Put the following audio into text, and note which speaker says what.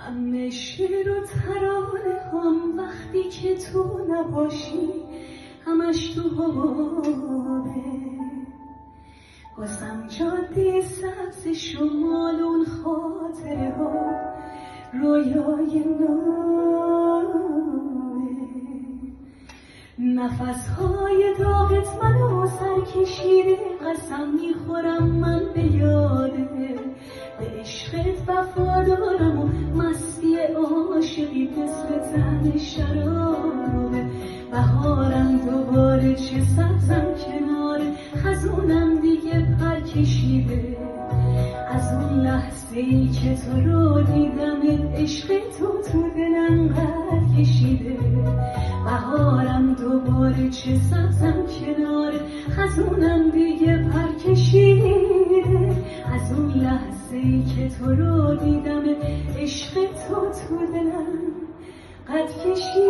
Speaker 1: همه شعر و ترانه هم وقتی که تو نباشی همش تو خوابه. بازم جاده سبز شمال اون خاطره ها رویای نامه. نفسهای داغت منو سر کشیده، قسم میخورم من به یاده. به عشقت وفادارم و مستی عاشقی مثل تن شرابه. بهارم دوباره چه سبزم کنار خزونم دیگه پر کشیده. از اون لحظه ای که تو رو دیدم عشق تو دلم قد کشیده. بهارم دوباره چه سبزم کنار خزونم دیگه پر کشیده. از اون لحظه ای که تو رو دیدم عشق تو دلم قد کشیده.